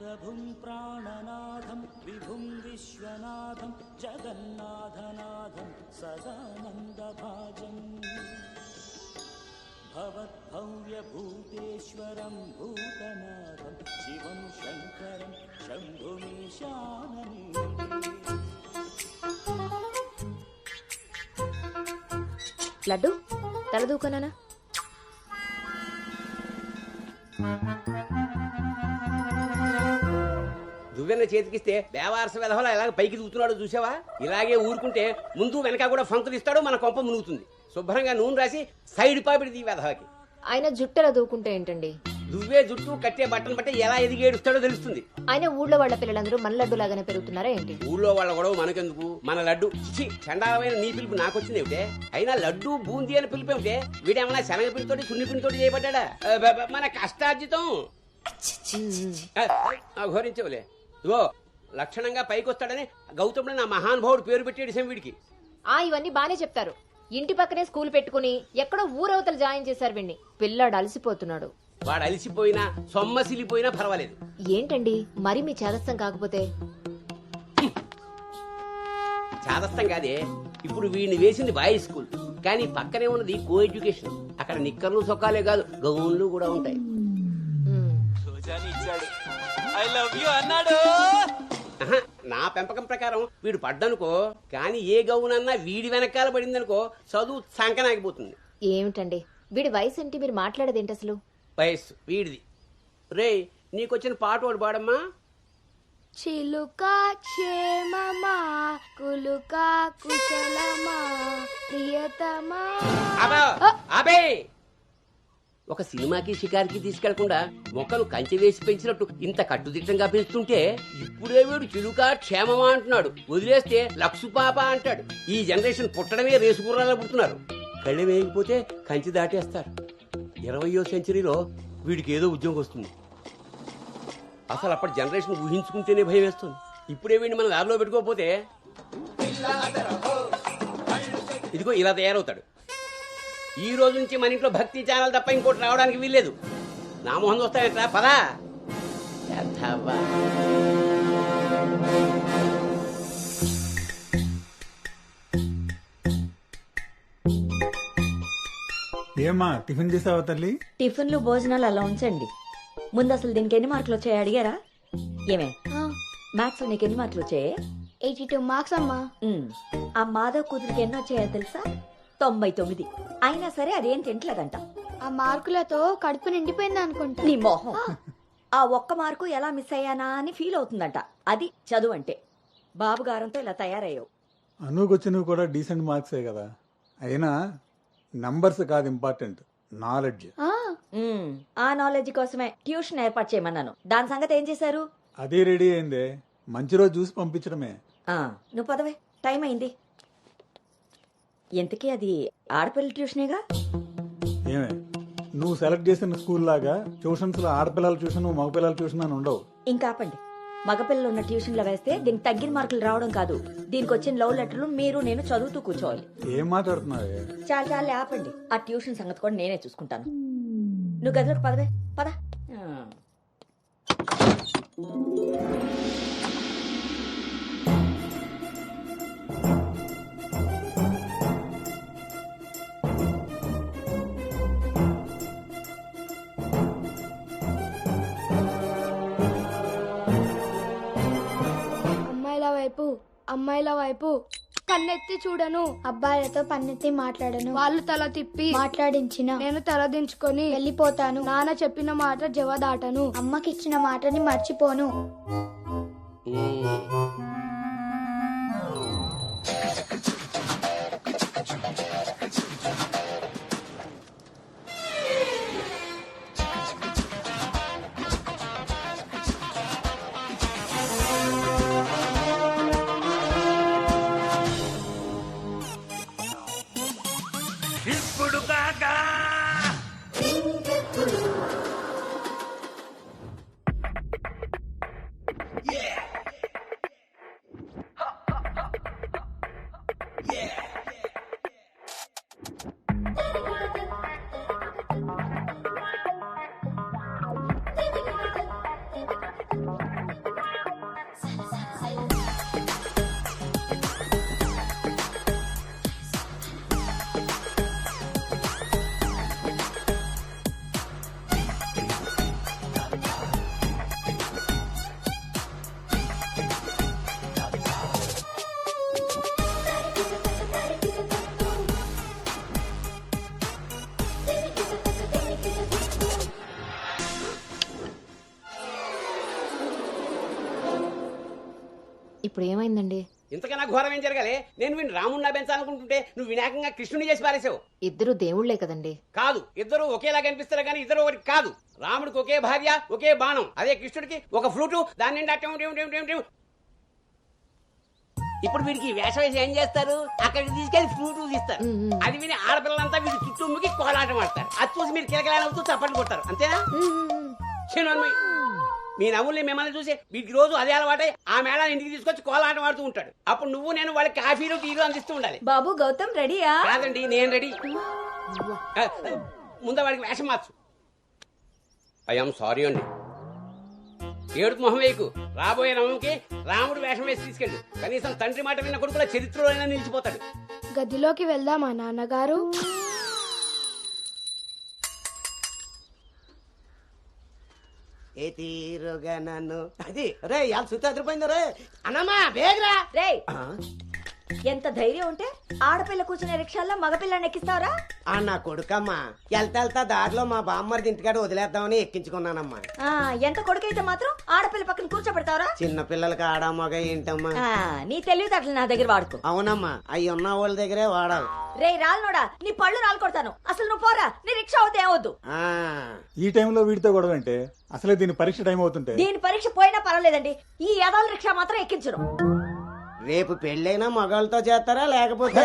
ప్రభుం ప్రాణనాథం విభుం విశ్వనాథం జగన్నాథనాథం సదానందభాజం భవద్భవ్యభూతేశ్వరం భూతనాథం శివం శంకరం శంభుమీశానని. లడ్డు తలదూకనా? దువ్వెన్న చేతికిస్తే దేవారస వెధవలా ఇలాగ పైకి దూకుతున్నాడు చూసావా? ఇలాగే ఊరుకుంటే ముందు వెనక కూడా ఫంతులు ఇస్తాడు, మన కొంప మునుగుతుంది. శుభ్రంగా నూనె రాసి సైడ్ పాపిడి దీ వెధవకి. ఆయన జుట్టెలా దూకుంటే ఏంటండి? దువ్వే జుట్టు కట్టే బట్టను బట్టి ఎలా ఎదిగి ఏడుస్తాడో తెలుస్తుంది. ఆయన ఊళ్ళో వాళ్ళ పిల్లలందరూ మన లడ్డు లాగానే పెరుగుతున్నారా ఏంటి? ఊళ్ళో వాళ్ళ గొడవ మనకెందుకు? మన లడ్డు చిచి చండాలమైన నీ పిలుపు నాకొచ్చింది ఏమిటే? అయినా లడ్డు బూందీ అని పిలుపు ఏమిటే? వీడేమన్నా శనగ పిండితోటి సున్ని పిండితోటి చేయబడ్డా? మన కష్టార్జితం ఘోరించవులే. ఇగో లక్షణంగా పైకొస్తాడని గౌతముడు నా మహానుభావుడు పేరు పెట్టాడు వీడికి. ఇవన్నీ బానే చెప్తారు. ఇంటి పక్కనే స్కూల్ పెట్టుకుని ఎక్కడో ఊరవతలు జాయిన్ చేశారు వీడిని. పిల్లాడు అలసిపోతున్నాడు. వాడు అలసిపోయినా సొమ్మసిలిపోయినా పర్వాలేదు. ఏంటండి మరి మీ చేదస్తం కాకపోతే? చాదస్తం కాదే, ఇప్పుడు వీడిని వేసింది బాయ్స్ స్కూల్, కానీ పక్కనే ఉన్నది కో ఎడ్యుకేషన్. అక్కడ నిక్కర్లు సొక్కాలే కాదు గౌన్లు కూడా ఉంటాయి. నా పెంపకం ప్రకారం వీడు పడ్డనుకో, కానీ ఏ గౌనన్నా వీడి వెనకాల పడిందనుకో చదువు సంకనాగిపోతుంది. ఏమిటండి వీడి వయసు ఏంటి? మీరు మాట్లాడేదేంటి అసలు? వయస్సు వీడిది. రే నీకొచ్చిన పాట వాడు పాడమ్మా. చిలుక క్షేమమా కులుక కుశలమా ప్రియతమా. అబే ఒక సినిమాకి షికారికి తీసుకెళ్లకుండా మొక్కలు కంచె వేసి పెంచినట్టు ఇంత కట్టుదిట్టంగా పెంచుతుంటే ఇప్పుడే వీడు చిలుక క్షేమమా అంటున్నాడు. వదిలేస్తే లక్సు పాప అంటాడు. ఈ జనరేషన్ పుట్టడమే రేసు గుర్రాలు పుడుతున్నారు. కళ్ళు వేయకపోతే కంచె దాటేస్తారు. 20వ సెంచరీలో వీడికి ఏదో ఉద్యోగం వస్తుంది. అసలు అప్పటి జనరేషన్ ఊహించుకుంటేనే భయం వేస్తుంది. ఇప్పుడే వీడిని మన దారిలో పెట్టుకోకపోతే ఇదిగో ఇలా తయారవుతాడు. ఈ రోజు నుంచి మన ఇంట్లో భక్తి ఛానల్ తప్ప ఇంకోటి రావడానికి వీల్లేదు. నా మొహం చూస్తాయంట పదా. ఏమా టిఫిన్ చేసావా తల్లి? టిఫిన్లు భోజనాలు అలా ఉంచండి. ముందు అసలు దీనికి ఎన్ని మార్కులు వచ్చాయి అడిగారా? ఏమే మ్యాథ్స్ నీకు ఎన్ని మార్కులు వచ్చాయి? 82 మార్క్స్ అమ్మా. ఆ మాధవ్ కూతురికి ఎన్ని వచ్చాయో తెలుసా? 99. అయినా సరే అదేం తింటలేదంట. ఆ మార్కులతో కడుపు నిండిపోయింది అనుకుంటా. నీ మొహం. ఆ ఒక్క మార్కు ఎలా మిస్ అయ్యానా అని ఫీల్ అవుతుందంట. అది చదువు అంటే. బాబు గారంతో ఇలా తయారయ్యావు. అనుకొచ్చినవి కూడా డీసెంట్ మార్క్సే కదా. అయినా నంబర్స్ కాదు ఇంపార్టెంట్, నాలెడ్జ్. ఆ నాలెడ్జ్ కోసమే ట్యూషన్ ఏర్పాటు చేయమన్నాను. దాని సంగతి ఏం చేశారు? అది రెడీ అయిందే, మంచి రోజు చూసి పంపించడమే. నువ్వు పదవే, టైం అయింది. ఎంతకీ అది ఆడపిల్లల ట్యూషనేగా? ఏమే నువ్వు సెలెక్ట్ చేసిన స్కూల్ లాగా ట్యూషన్స్ లో ఆడపిల్లల ట్యూషన్ మగపిల్లల ట్యూషన్ అని ఉండవు. ఇంకా ఆపండి. మగపిల్లలు ఉన్న ట్యూషన్లో వేస్తే దీనికి తగ్గిన మార్కులు రావడం కాదు, దీనికి వచ్చిన లవ్ లెటర్లు మీరు నేను చదువుతూ కూర్చోవాలి. ఏం మాట్లాడుతున్నావే? చాలా ఆపండి. ఆ ట్యూషన్ సంగతి కూడా నేనే చూసుకుంటాను. నువ్వు గదిలోకి పదవే, పద. అమ్మాయిల వైపు కన్నెత్తి చూడను, అబ్బాయిలతో పన్నెత్తి మాట్లాడను, వాళ్ళు తల తిప్పి మాట్లాడించిన నేను తల దించుకొని వెళ్ళిపోతాను, నాన్న చెప్పిన మాట జవదాటను, అమ్మకిచ్చిన మాటని మర్చిపోను. ఇప్పుడు ఏమైందండి? ఇంతకన్నా ఘోరం ఏం జరగాలి? నేను వీడిని రాముడిని పెంచాలనుకుంటుంటే నువ్వు వినాయకంగా కృష్ణుని చేసి పారేసావు. ఇద్దరు దేవుళ్లే కదండి. కాదు, ఇద్దరు ఒకేలా కనిపిస్తారు కానీ ఇద్దరు ఒకటి కాదు. రాముడికి ఒకే భార్య, ఒకే బాణం. అదే కృష్ణుడికి ఒక ఫ్లూటు, దాని నిండా టిం టిం టిం టిం టిం. ఇప్పుడు వీడికి వేషం వేసి ఏం చేస్తారు? అక్కడికి తీసుకెళ్లి ఫ్లూటు తీస్తారు. అది విని ఆడపిల్లలంతా వీడి చుట్టూ ముగి కోలాటం ఆడతారు. అది చూసి మీరు కిలకలాడుతూ చప్పట్లు కొడతారు. అంతేనా? చిన్నమ్మాయి, మీ నవ్వుల్ని మిమ్మల్ని చూసి వీడికి రోజు అదే అలవాటై ఆ మేళాన్ని ఇంటికి తీసుకొచ్చి కోలాటం ఆడుతూ ఉంటాడు. అప్పుడు నువ్వు నేను వాళ్ళకి కాఫీలు టీలు అందిస్తూ ఉండాలి. బాబు గౌతమ్ రెడీయా? కాదండి, నేను రెడీ. ముందు వాడికి వేషం మార్చు. ఐఎమ్ సారీ అండి. ఏడుపు మొహం వేయకు. రాబోయే నవంకి రాముడు వేషం వేసి తీసుకెళ్ళు. కనీసం తండ్రి మాట విన్న కొడుకుల చరిత్రలో నిలిచిపోతాడు. గదిలోకి వెళ్దామా నాన్నగారు? ఏ తీరుగా నన్ను అది రే ఇవాళ సుత్తి అదిరిపోయింది రే అన్నమ్మా బేగరా రే, ఎంత ధైర్యం ఉంటే ఆడపిల్ల కూర్చునే రిక్షాల్లో మగపిల్లని ఎక్కిస్తావరా? ఆ నా కొడుకమ్మా వెళ్తా దారిలో మా బామ్మర్ది ఇంటికాడ వదిలేద్దామని ఎక్కించుకున్నానమ్మా. ఎంత కొడుకైతే మాత్రం ఆడపిల్ల పక్కన కూర్చోబెడతావరా? చిన్న పిల్లలకి ఆడా మగ ఏంటమ్మా? నీ తెలివితేటలు నా దగ్గర వాడుకో. అవునమ్మా, అవి ఉన్న వాళ్ళ దగ్గరే వాడాలి. రే రాల్నోడా, నీ పళ్ళు రాలు కొడతాను. అసలు నువ్వు పోరా, నీ రిక్షా అవుతే ఏమొద్దు. ఈ టైంలో వీడితో గొడవ అంటే అసలే దీని పరీక్ష టైం అవుతుంటే. దీని పరీక్ష పోయినా పర్వాలేదండి, ఈ యదాల రిక్షా మాత్రం ఎక్కించరు. రేపు పెళ్ళైనా మగాళ్ళతో చేస్తారా లేకపోతే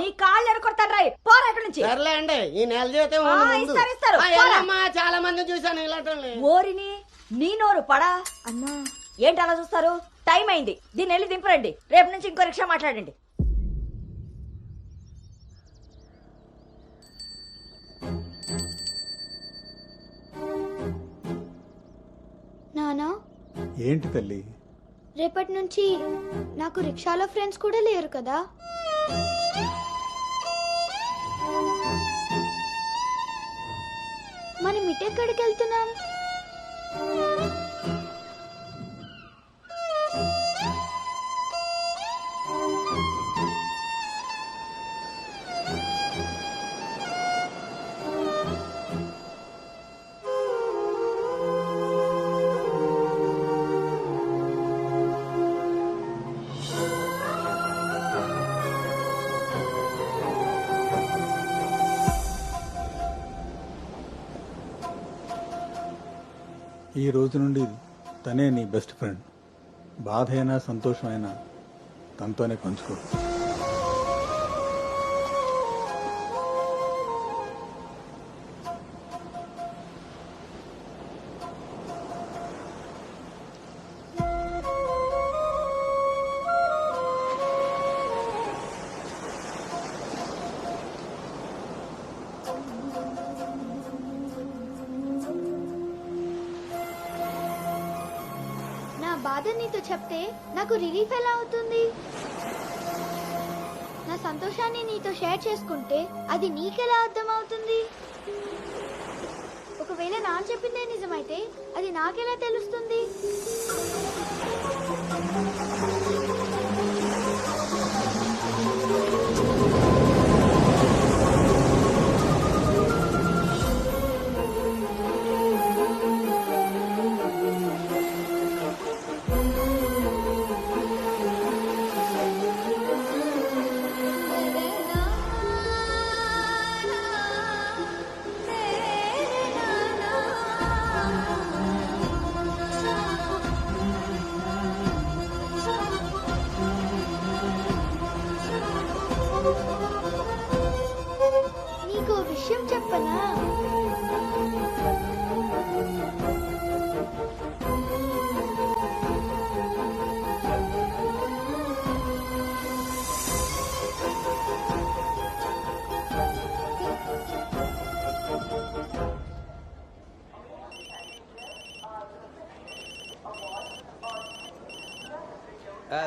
నీ కాళ్ళు ఎరకొడతాను రాయ్, పోరా ఇక్కడి నుంచి. సర్లే అండి, ఈ నెల జీతం ఇస్తారు. చాలా మంది చూసాను ఇలాంటి. ఓరిని నీ నోరు పడా అన్నా. ఏంటి అలా చూస్తారు? టైం అయింది, దీన్ని వెళ్ళి దింపరండి. రేపు నుంచి ఇంకో రిక్షా మాట్లాడండి. నానా, ఏంటి తల్లి? రేపటి నుంచి నాకు రిక్షాలో ఫ్రెండ్స్ కూడా లేరు కదా? మనం ఇటెక్కడికి వెళ్తున్నాం? ఈ రోజు నుండి తనే నీ బెస్ట్ ఫ్రెండ్. బాధ అయినా సంతోషమైనా తనతోనే పంచుకో. బాధ నీతో చెప్తే నాకు రిలీఫ్ ఎలా అవుతుంది? నా సంతోషాన్ని నీతో షేర్ చేసుకుంటే అది నీకెలా అర్థం అవుతుంది? ఒకవేళ నాన్న చెప్పిందే నిజమైతే అది నాకెలా తెలుస్తుంది? నీకు విషయం చెప్పనా?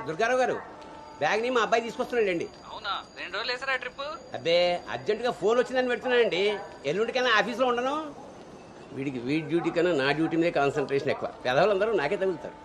దుర్గారావు గారు, బ్యాగ్ ని మా అబ్బాయి తీసుకొస్తున్నాడండి. అవునా? 2 రోజులు వేసారా ట్రిప్? అబ్బే, అర్జెంట్ గా ఫోన్ వచ్చిందని పెడుతున్నానండి. ఎల్లుండికైనా ఆఫీస్లో ఉండను. వీడి డ్యూటీ కన్నా నా డ్యూటీ మీదే కాన్సన్ట్రేషన్ ఎక్కువ. పెదవులందరూ నాకే తగులుతారు.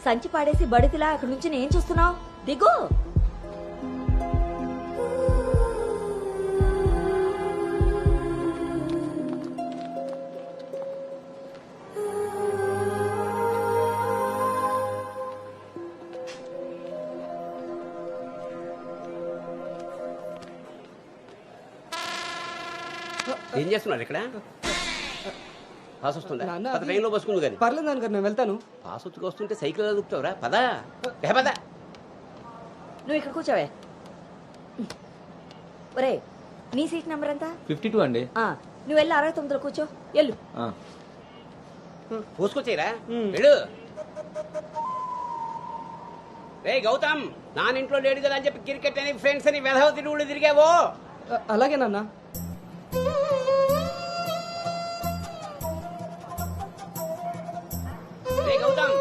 సంచి పాడేసి బడితిలా అక్కడి నుంచి ఏం చూస్తున్నావు? దిగు. ఏం చేస్తున్నారు ఇక్కడ? పాస్ వస్తుందా? నాన్న, పద, ట్రైన్లో బసుకుంది కానీ. పర్లేదు నాన్నగారు, నేను వెళ్తాను. పాస్ వచ్చుకు వస్తుంటే సైకిల్ అదుపుతావురా? పదా పద. నువ్వు ఇక్కడ కూర్చోవే. ఒరే, నీ సీట్ నెంబర్ ఎంత? 52 అండి. నువ్వు వెళ్ళి 69లో కూర్చో. వెళ్ళు. పోసుకొచ్చేరా వెళ్ళు. రే గౌతమ్, నానింట్లో లేడు కదా అని చెప్పి క్రికెట్ అని ఫ్రెండ్స్ అని వెధవ తిరుగుళ్ళు తిరిగావో. అలాగే నాన్న. రే గౌతమ్,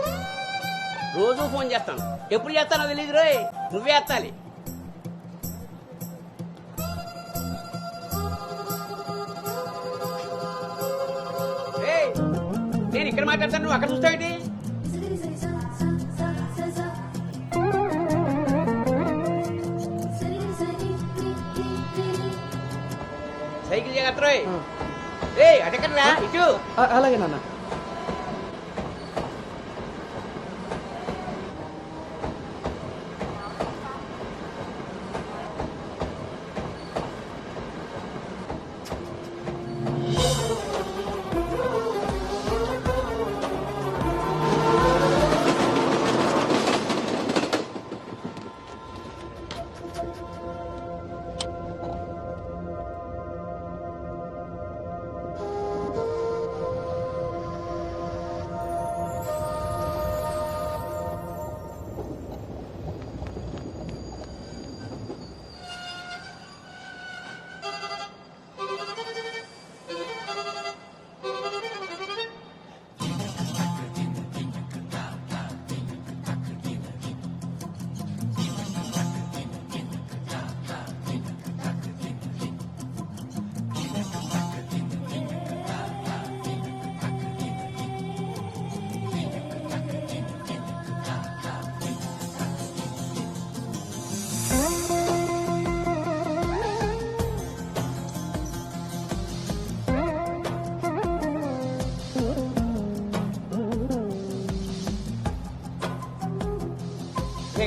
రోజు ఫోన్ చేస్తాను, ఎప్పుడు చేస్తానో తెలియదు రోయ్, నువ్వే ఎత్తాలి. రేయ్, నేను ఇక్కడ మాట్లాడతాను, నువ్వు అక్కడ చూస్తావేంటి? సైకిల్ జాగ్రత్త రోయ్. రే అటెక్కడరా, ఇటు. అలాగే నాన్న.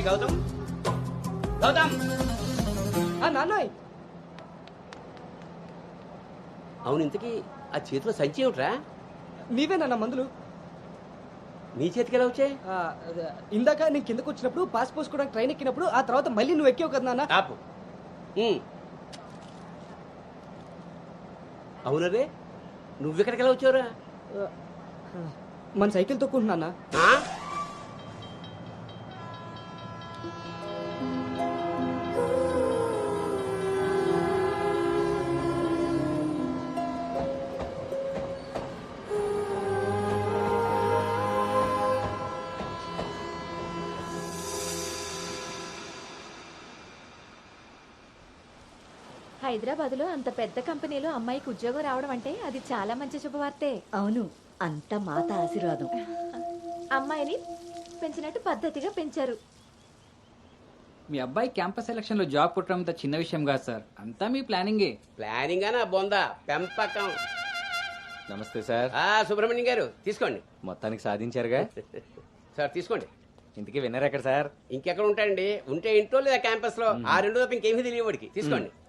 గౌతమ్, గౌతమ్. నాన్న, అవును, ఇంతకీ ఆ చేతిలో సంచి ఏమిట్రా? నీవే నాన్న మందులు. నీ చేతికి ఎలా వచ్చాయి? ఇందాక నేను కిందకు వచ్చినప్పుడు పాస్ పోసుకోవడానికి ట్రైన్ ఎక్కినప్పుడు, ఆ తర్వాత మళ్ళీ నువ్వు ఎక్కావు కదా నాన్న. ఆపు. అవునరే, నువ్వెక్కడికి ఎలా వచ్చావురా? మన సైకిల్ తొక్కుంటున్నా. హైదరాబాద్ లో అంత పెద్ద కంపెనీలో అమ్మాయికి ఉద్యోగం రావడం అంటే అది చాలా మంచి శుభవార్తే. అవును, అంత మాత ఆశీర్వాదం. అమ్మాయిని పెంచినట్టు పద్ధతిగా పెంచారు. మీ అబ్బాయి క్యాంపస్ సెలక్షన్ లో జాబ్ కొట్టడం చిన్న విషయం కాదు సార్, అంతా మీ ప్లానింగే. ప్లానింగ్ అనా బొందా పెంపకం. నమస్తే సార్. సుబ్రహ్మణ్యం గారు తీసుకోండి. మొత్తానికి సాధించారుగా సార్ తీసుకోండి. ఇంతకీ విన్నర్ ఎక్కడ సార్? ఇంకెక్కడ ఉంటాయండి, ఉంటే ఇంట్లో లేదా క్యాంపస్ లో. ఆ రెండు తప్ప ఇంకేమీ తెలియవాడికి. తీసుకోండి.